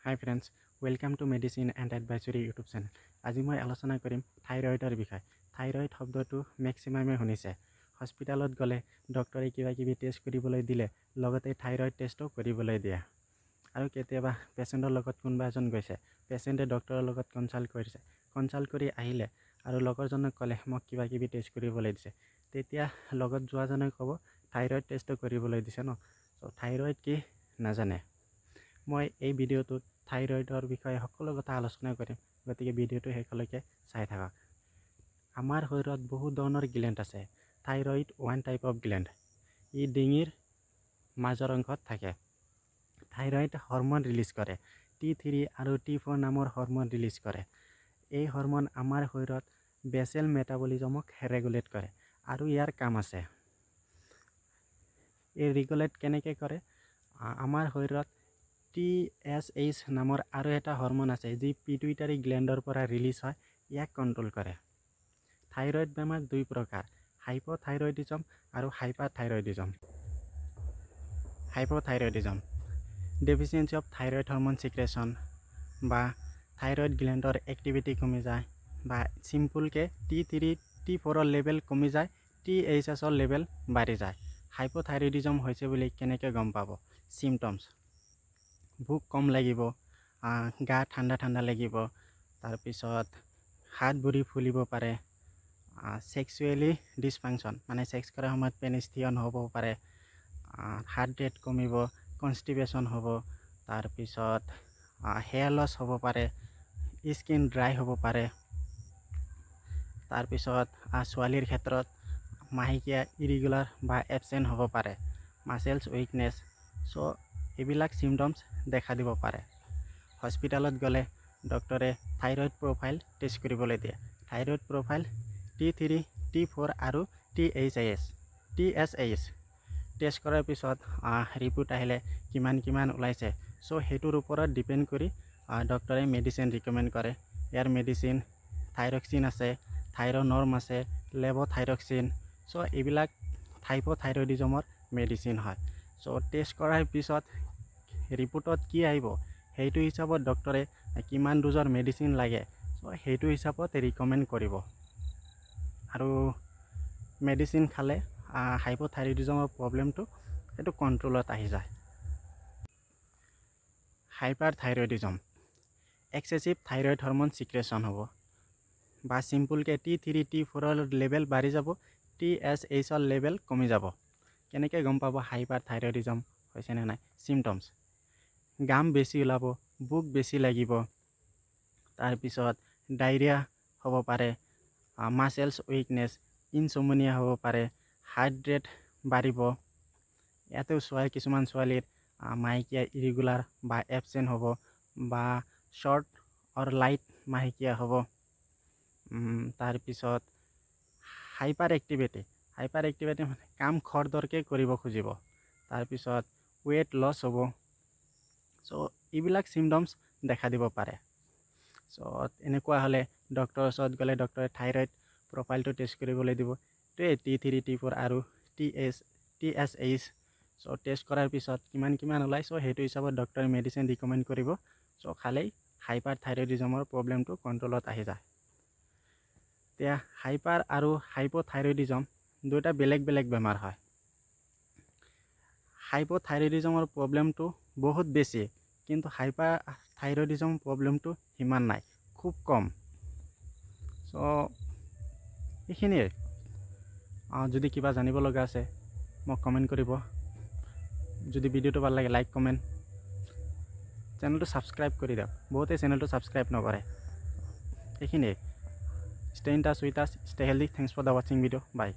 Hi friends, welcome to Medicine and Advisory YouTube channel. আজি মই আলোচনা কৰিম থাইৰয়ডৰ বিষয়ে। থাইৰয়ড শব্দটো ম্যাক্সিমামে শুনিছে। হস্পিটালত গ'লে ডক্টৰে কিবা টেষ্ট কৰিবলৈ দিলে লগতে থাইৰয়ড টেষ্টও কৰিবলৈ দিয়ে। আৰু কেতিয়াবা পেচেণ্টৰ লগত কোনোবা এজন গৈছে, পেচেণ্টে ডক্টৰৰ লগত কনসাল্ট কৰিছে। কনসাল্ট কৰি আহিলে আৰু লগৰজনক ক'লে মোক কিবা টেষ্ট কৰিবলৈ দিছে। তেতিয়া লগত যোৱাজনে ক'ব থাইৰয়ড টেষ্টটো কৰিবলৈ দিছে ন। সো থাইৰয়ড কি নাজানে। মই এই ভিডিঅ'টোত থাইৰয়ডৰ বিষয়ে সকলো কথা আলোচনা কৰিম, গতিকে ভিডিঅ'টো শেষলৈকে চাই থাকক। আমাৰ শৰীৰত বহু ধৰণৰ গ্লেণ্ড আছে। Thyroid one type of gland. ই ডিঙিৰ মাজৰ অংশত থাকে। থাইৰয়ড হৰমন ৰিলিজ কৰে। T3 আৰু T4 নামৰ হৰমন ৰিলিজ কৰে। এই হৰমন আমাৰ শৰীৰত বেসেল মেটাবলিজমক ৰেগুলেট কৰে আৰু ইয়াৰ কাম আছে। এই ৰেগুলেট কেনেকৈ কৰে? আমাৰ শৰীৰত TSH নামৰ আৰু এটা হৰমন আছে যি পিটুইটাৰী গ্লেণ্ডৰ পৰা ৰিলিজ হয়, ইয়াক কণ্ট্ৰোল কৰে। থাইৰয়ড বেমাৰ দুই প্ৰকাৰ, হাইপোথাইৰয়ডিজম আৰু hyperthyroidism. Hypothyroidism deficiency of thyroid hormone secretion বা থাইৰয়ড গ্লেণ্ডৰ এক্টিভিটি কমি যায় বা সিম্পলকৈ T3 T4 লেভেল কমি যায়, TSH লেভেল বাঢ়ি যায়। হাইপোথাইৰয়ডিজম হৈছে বুলি কেনেকৈ গম পাব? সিম্পটমছ: ভোক কম লাগিব, গা ঠাণ্ডা ঠাণ্ডা লাগিব, তাৰপিছত হাত ভৰি ফুলিব পাৰে, সেক্সুৱেলি ডিছফাংচন মানে সেক্স কৰাৰ সময়ত পেনিষ্ট্ৰিয়ন হ'ব পাৰে, হাৰ্ট ৰেট কমিব, কনষ্টিপেশ্যন হ'ব, তাৰপিছত হেয়াৰ লছ হ'ব পাৰে, স্কিন ড্ৰাই হ'ব পাৰে, তাৰপিছত ছোৱালীৰ ক্ষেত্ৰত মাহেকীয়া ইৰেগুলাৰ বা এবচেণ্ট হ'ব পাৰে, মাছেলছ উইকনেছ। চ' এইবিলাক চিমটমছ দেখা দিব পাৰে। হস্পিটালত গ'লে ডক্টৰে থাইৰয়ড প্ৰফাইল টেষ্ট কৰিবলৈ দিয়ে। থাইৰয়ড প্ৰফাইল T3 T4 আৰু TSH টেষ্ট কৰাৰ পিছত ৰিপোৰ্ট আহিলে কিমান ওলাইছে। চ' সেইটোৰ ওপৰত ডিপেণ্ড কৰি ডক্টৰে মেডিচিন ৰিকমেণ্ড কৰে। ইয়াৰ মেডিচিন থাইৰক্সিন আছে, থাইৰনৰ্ম আছে, লেভ'থাইৰক্সিন। চ' এইবিলাক হাইপোথাইৰয়ডিজমৰ মেডিচিন হয়। চ' টেষ্ট কৰাৰ পিছত ৰিপোৰ্টত কি আহিব সেইটো হিচাপত ডক্টৰে কিমান ড'জৰ মেডিচিন লাগে, চ' সেইটো হিচাপত ৰিকমেণ্ড কৰিব। আৰু মেডিচিন খালে হাইপোথাইৰয়ডিজমৰ প্ৰব্লেমটো এইটো কণ্ট্ৰলত আহি যায়। হাইপাৰথাইৰয়ডিজম এক্সেচিভ থাইৰয়ড হৰমন সিক্ৰেশ্যন হ'ব বা সিম্পলকৈ T3 T4 লেভেল বাঢ়ি যাব, TSH লেভেল কমি যাব। কেনেকৈ গম পাব হাইপাৰথাইৰয়ডিজম হৈছে নে নাই? চিমটমছ: গাম বেছি ওলাব, ভোক বেছি লাগিব, তাৰপিছত ডায়েৰিয়া হ'ব পাৰে, মাছেলছ উইকনেছ, ইনছমনিয়া হ'ব পাৰে, হাৰ্ট ৰেট বাঢ়িব। ইয়াতেও কিছুমান ছোৱালীৰ মাহেকীয়া ইৰেগুলাৰ বা এবচেণ্ট হ'ব বা শ্বৰ্ট অৰ লাইট মাহেকীয়া হ'ব। তাৰপিছত হাইপাৰ এক্টিভিটি মানে কাম খৰধৰকৈ কৰিব খুজিব। তাৰপিছত ৱেইট লছ হ'ব। চ' এইবিলাক চিমটমছ দেখা দিব পাৰে। চ' এনেকুৱা হ'লে ডক্টৰৰ ওচৰত গ'লে ডক্টৰে থাইৰয়ড প্ৰফাইলটো টেষ্ট কৰিবলৈ দিব। T3 T4 আৰু TSH। চ' টেষ্ট কৰাৰ পিছত কিমান ওলাই, চ' সেইটো হিচাপত ডক্টৰে মেডিচিন ৰিকমেণ্ড কৰিব। চ' খালেই হাইপাৰথাইৰয়ডিজমৰ প্ৰব্লেমটো কণ্ট্ৰলত আহি যায়। এতিয়া হাইপাৰ আৰু হাইপোথাইৰয়ডিজম দুটা বেলেগ বেমাৰ হয়। হাইপোথাইৰয়ডিজমৰ প্ৰব্লেমটো বহুত বেছি, কিন্তু হাইপাৰথাইৰয়ডিজম প্ৰব্লেমটো সিমান নাই, খুব কম। চ' এইখিনিয়ে। যদি কিবা জানিব লগা আছে মোক কমেণ্ট কৰিব। যদি ভিডিঅ'টো ভাল লাগে লাইক কমেণ্ট, চেনেলটো ছাবস্ক্ৰাইব কৰি দিয়ক। বহুতে চেনেলটো ছাবস্ক্ৰাইব নকৰে। এইখিনিয়ে। Stay in touch with us, stay healthy. Thanks for the ৱাচিং ভিডিঅ'। বাই।